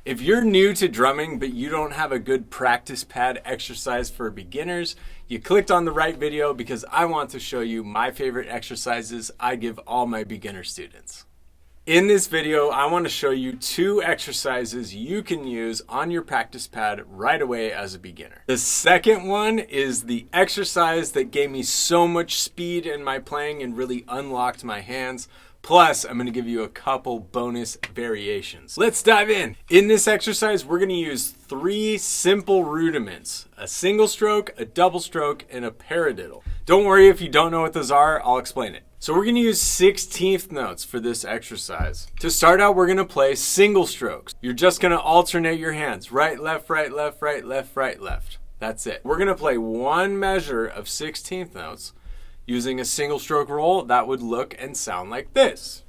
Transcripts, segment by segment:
If you're new to drumming but you don't have a good practice pad exercise for beginners, you clicked on the right video because I want to show you my favorite exercises I give all my beginner students. In this video, I want to show you 2 exercises you can use on your practice pad right away as a beginner. The second one is the exercise that gave me so much speed in my playing and really unlocked my hands. Plus, I'm going to give you a couple bonus variations. Let's dive in. In this exercise, we're going to use 3 simple rudiments: a single stroke, a double stroke, and a paradiddle. Don't worry if you don't know what those are, I'll explain it. So we're going to use 16th notes for this exercise. To start out, we're going to play single strokes. You're just going to alternate your hands. Right, left, right, left, right, left, right, left. That's it. We're going to play one measure of 16th notes. Using a single stroke roll, that would look and sound like this.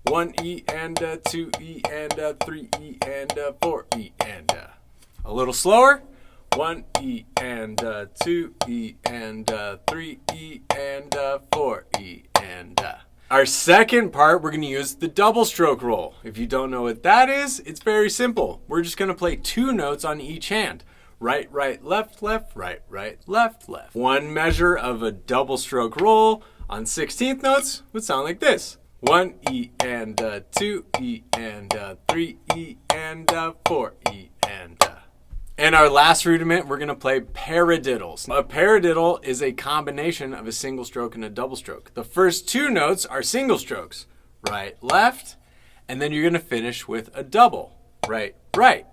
1 E and a 2 E and a 3 E and a 4 E and a. A little slower. 1 E and a 2 E and a 3 E and a 4 E and a. Our second part, we're going to use the double stroke roll. If you don't know what that is, it's very simple. We're just going to play 2 notes on each hand. Right, right, left, left, right, right, left, left. One measure of a double stroke roll on 16th notes would sound like this. 1 E and a 2 E and a 3 E and a 4 E and a. And our last rudiment, we're going to play paradiddles. A paradiddle is a combination of a single stroke and a double stroke. The first 2 notes are single strokes. Right, left, and then you're going to finish with a double. Right, right.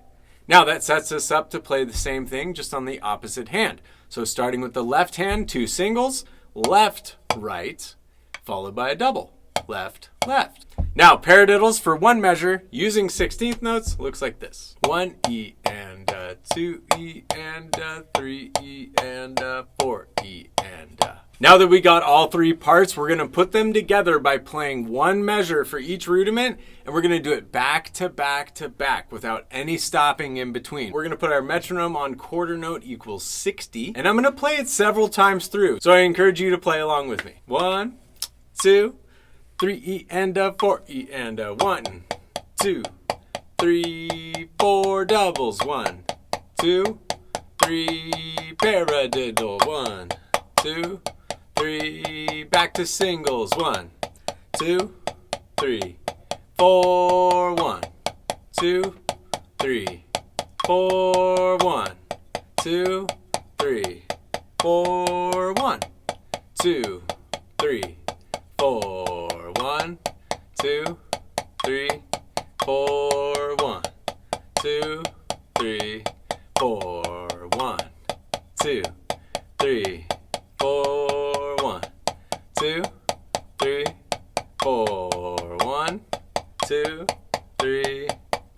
Now that sets us up to play the same thing, just on the opposite hand. So starting with the left hand, 2 singles, left, right, followed by a double, left, left. Now paradiddles for one measure using 16th notes looks like this. 1 E and a 2 E and a 3 E and a 4 E and a. Now that we got all 3 parts, we're going to put them together by playing one measure for each rudiment, and we're going to do it back to back to back without any stopping in between. We're going to put our metronome on quarter note equals 60, and I'm going to play it several times through, so I encourage you to play along with me. 1, 2, 3 E and a 4 E and a. 1, 2, 3, 4 doubles. 1, 2, 3 paradiddle. 1, 2, 3, back to singles. 1, 2, 3, 4, 1, 2, 3, 4, 1, 2, 3, 4, 1, 2, 3, 4, 1, 2, 3, 4, 1, 2, 3, 4, 1, 2, 3, 4, 1, 2, 3, 4, 1, 2, 3,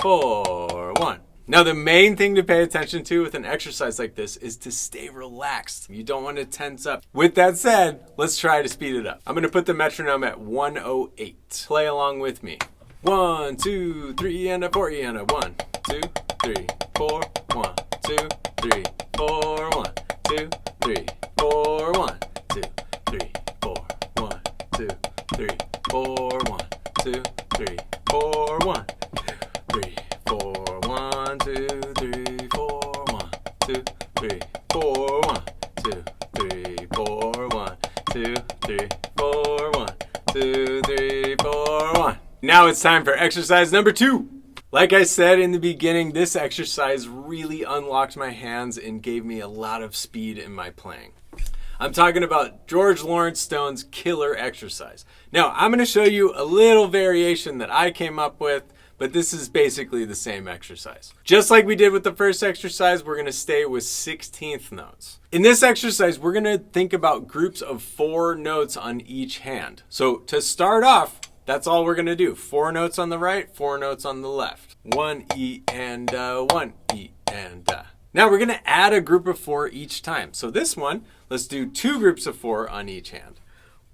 4, 1. Now the main thing to pay attention to with an exercise like this is to stay relaxed. You don't want to tense up. With that said, let's try to speed it up. I'm going to put the metronome at 108. Play along with me. 1, 2, 3 and a 4 E and a. 1, 2, 3, 4, 1, 2, 3, 4, 1, 2, 3, 4, 1, 2, 3, 4, 1, 2, 3, 4, 1, 2, 3, 4, 1, 2, 3, 4, 1, 2, 3, 4, 1, 2, 3, 4, 1, 2, 3, 4, 1, 2, 3, 4, 1, 2, 3, 4, 1. Now it's time for exercise number 2. Like I said in the beginning, this exercise really unlocked my hands and gave me a lot of speed in my playing. I'm talking about George Lawrence Stone's killer exercise. Now, I'm going to show you a little variation that I came up with, but this is basically the same exercise. Just like we did with the first exercise, we're going to stay with 16th notes. In this exercise, we're going to think about groups of 4 notes on each hand. So to start off, that's all we're going to do. 4 notes on the right, 4 notes on the left. 1 E and 1 E and. Now we're going to add a group of 4 each time. So this one, let's do 2 groups of 4 on each hand.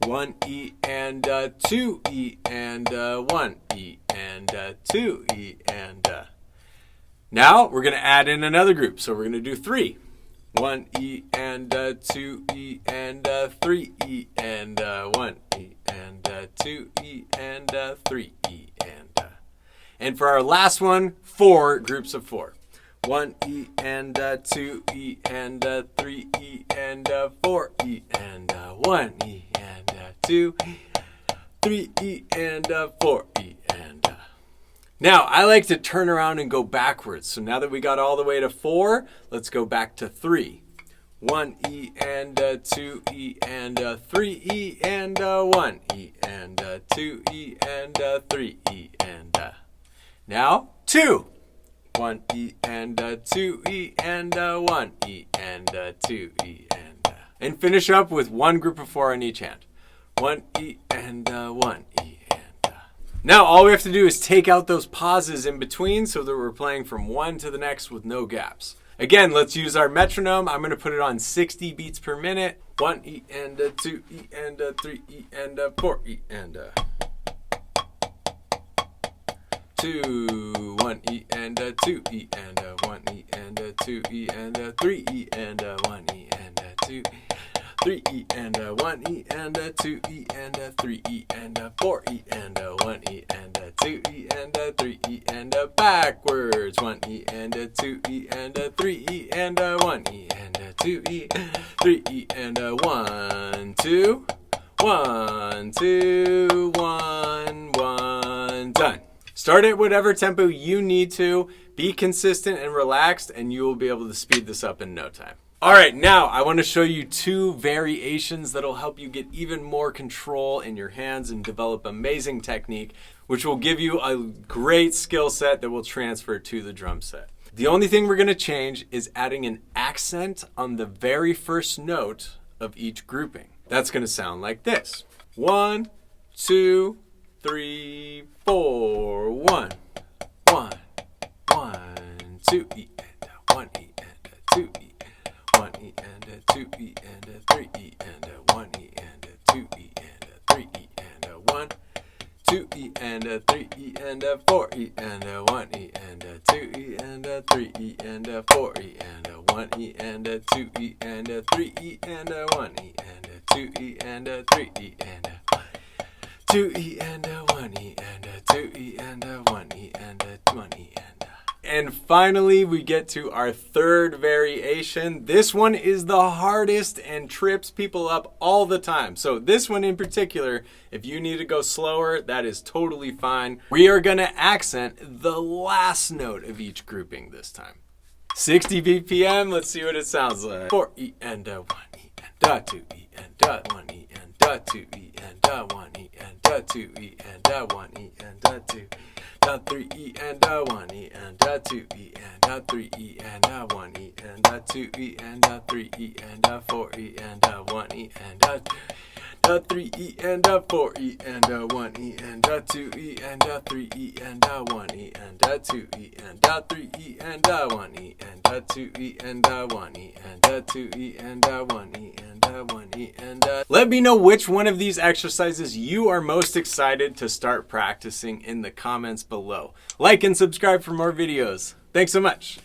1 E and 2 E and 1 E and 2 E and. Now we're going to add in another group. So we're going to do 3. 1 E and 2 E and 3 E and 1 E and 2 E and 3 E and. And for our last one, 4 groups of 4. 1 E and 2 E and 3 E and 4 E and 1 E and 2 E, 3 E and 4 E and Now, I like to turn around and go backwards. So now that we got all the way to 4, let's go back to 3. 1 E and 2 E and 3 E and 1 E and 2 E and 3 E and now 2. 1 E and 2 E and 1 E and 2 E and finish up with 1 group of 4 on each hand. 1 E and 1 E and Now all we have to do is take out those pauses in between so that we're playing from one to the next with no gaps. Again, let's use our metronome. I'm going to put it on 60 beats per minute. 1 E and 2 E and 3 E and 4 E and 2, 1 E and 2 E and 1 E and 2 E and 3 E and 1 E and 2 3 E and 1 E and 2 E and 3 E and 4 E and 1 E and 2 E and 3 E and backwards. 1 E and 2 E and 3 E and 1 E and 2 E 3 E and 1 2 1 2 1 1 done. Start at whatever tempo you need to. Be consistent and relaxed, and you will be able to speed this up in no time. All right, now I want to show you 2 variations that'll help you get even more control in your hands and develop amazing technique, which will give you a great skill set that will transfer to the drum set. The only thing we're going to change is adding an accent on the very first note of each grouping. That's going to sound like this. 1 2 3 4 1 1 1 2 E and 1 E and 2 E 1 E and 2 E and 3 E and 1 E and 2 E and 3 E and 1 2 E and 3 E and 4 E and 1 E and 2 E and 3 E and 4 E and 1 E and 2 E and 3 E and 1 E and 2 E and 3 E and 2 E and 1 E and 2 E and 1 E and 1 E and finally we get to our 3rd variation. This one is the hardest and trips people up all the time. So this one in particular, if you need to go slower, that is totally fine. We are going to accent the last note of each grouping this time. 60 BPM, let's see what it sounds like. 4 E and 1 E and 2 E and 1 E and 2 E and 1 E and 2 E and 1 E and 2 3 E and 1 E and 2 E and 3 E and 1 E and 2 E and 3 E and 4 E and 1 E and 3 E and 4 E and 1 E and 2 E and 3 E and 1 E and 2 E and 3 E and 1 E and 2 E and 1 E and 2 E and 1 E and 1 E and let me know which one of these exercises you are most excited to start practicing in the comments below. Like and subscribe for more videos. Thanks so much.